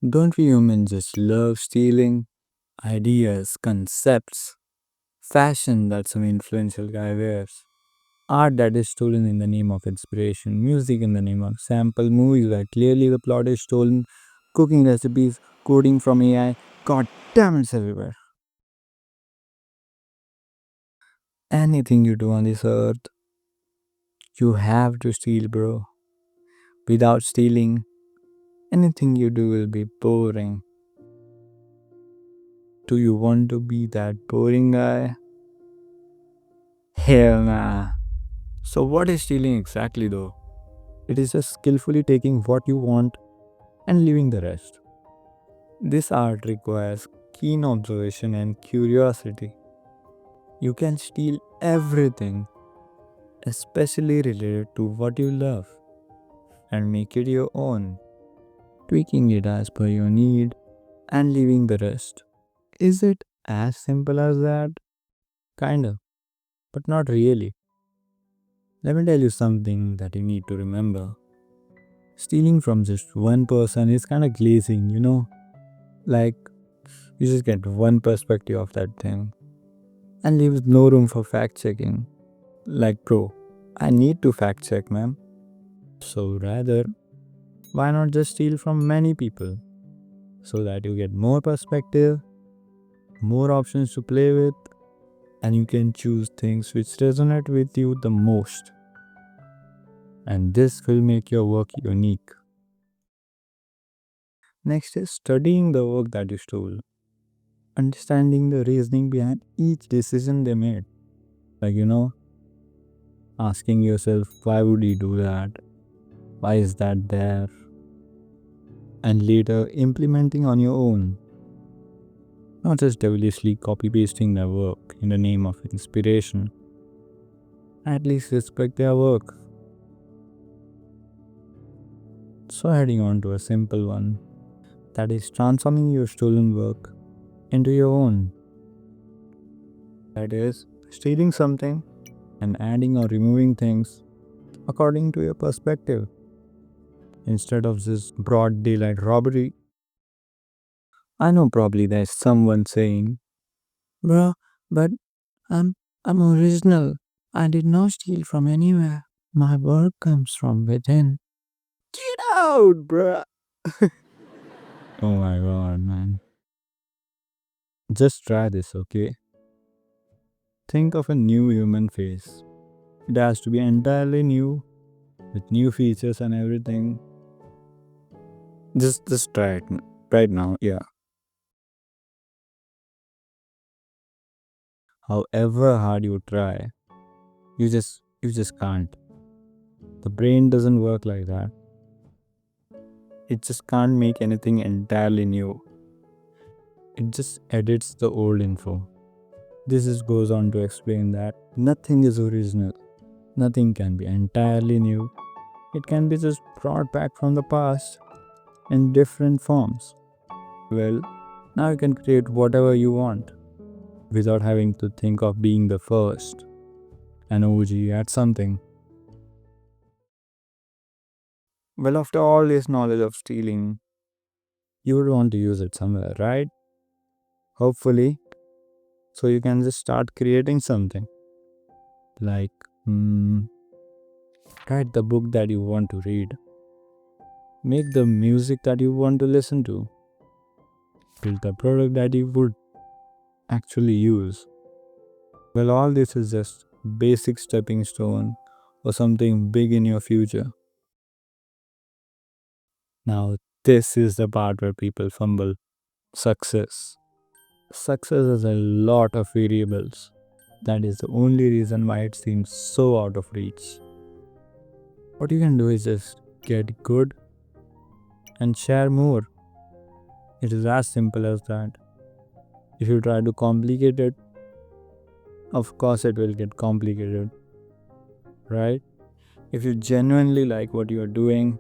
Don't we humans just love stealing ideas, concepts, fashion that some influential guy wears? Art that is stolen in the name of inspiration, music in the name of sample, movies where clearly the plot is stolen, cooking recipes, coding from AI. God damn, it's everywhere. Anything you do on this earth, you have to steal, bro. Without stealing, anything you do will be boring. Do you want to be that boring guy? Hell nah. So, what is stealing exactly though? It is just skillfully taking what you want and leaving the rest. This art requires keen observation and curiosity. You can steal everything, especially related to what you love, and make it your own, tweaking it as per your need and leaving the rest. Is it as simple as that? Kinda, but not really. Let me tell you something that you need to remember. Stealing from just one person is kinda glazing, Like, you just get one perspective of that thing and leaves no room for fact checking. Like, bro, I need to fact check, man. So, rather, why not just steal from many people so that you get more perspective, more options to play with, and you can choose things which resonate with you the most. And this will make your work unique. Next is studying the work that you stole, understanding the reasoning behind each decision they made. Like, asking yourself, why would you do that? Why is that there? And later implementing on your own. Not just devilishly copy pasting their work in the name of inspiration. At least respect their work. So, heading on to a simple one, that is transforming your stolen work into your own. That is, stealing something and adding or removing things according to your perspective. Instead of this broad daylight robbery, I know probably there's someone saying, "Bruh, but I'm I'm original. I did not steal from anywhere. My work comes from within." Get out, bruh. Oh my god, man. Just try this, okay? Think of a new human face. It has to be entirely new, with new features and everything. Just try it right now, yeah. However hard you try, you just can't. The brain doesn't work like that. It just can't make anything entirely new. It just edits the old info. This just goes on to explain that nothing is original. Nothing can be entirely new. It can be just brought back from the past in different forms. Well, now you can create whatever you want without having to think of being the first, an OG at something. Well, after all this knowledge of stealing, you would want to use it somewhere, right? Hopefully, so you can just start creating something. Like, write the book that you want to read, make the music that you want to listen to, build the product that you would actually use. Well, all this is just basic stepping stone or something big in your future. Now, this is the part where people fumble. Success. Success has a lot of variables. That is the only reason why it seems so out of reach. What you can do is just get good and share more. It is as simple as that. If you try to complicate it, of course it will get complicated, right? If you genuinely like what you are doing,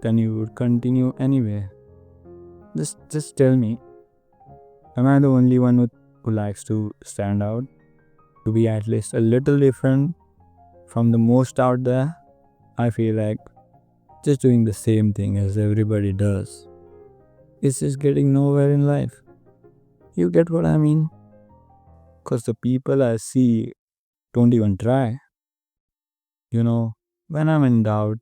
then you would continue anyway. Just tell me, am I the only one who likes to stand out? To be at least a little different from the most out there? I feel like just doing the same thing as everybody does. It's just getting nowhere in life. You get what I mean? Because the people I see don't even try. When I'm in doubt,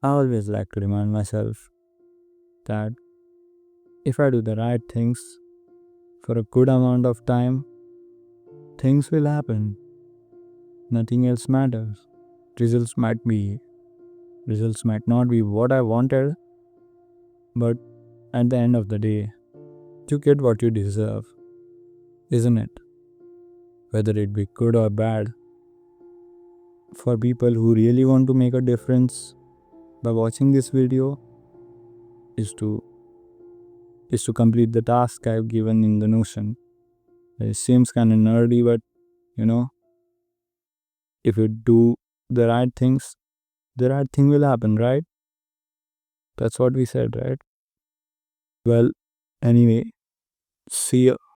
I always like to remind myself that if I do the right things for a good amount of time, things will happen. Nothing else matters. Results might be, results might not be what I wanted, but at the end of the day, you get what you deserve, isn't it? Whether it be good or bad. For people who really want to make a difference by watching this video, is to complete the task I've given in the Notion. It seems kind of nerdy, but you know, if you do the right things, the right thing will happen, right? That's what we said, right? Well, anyway, see you.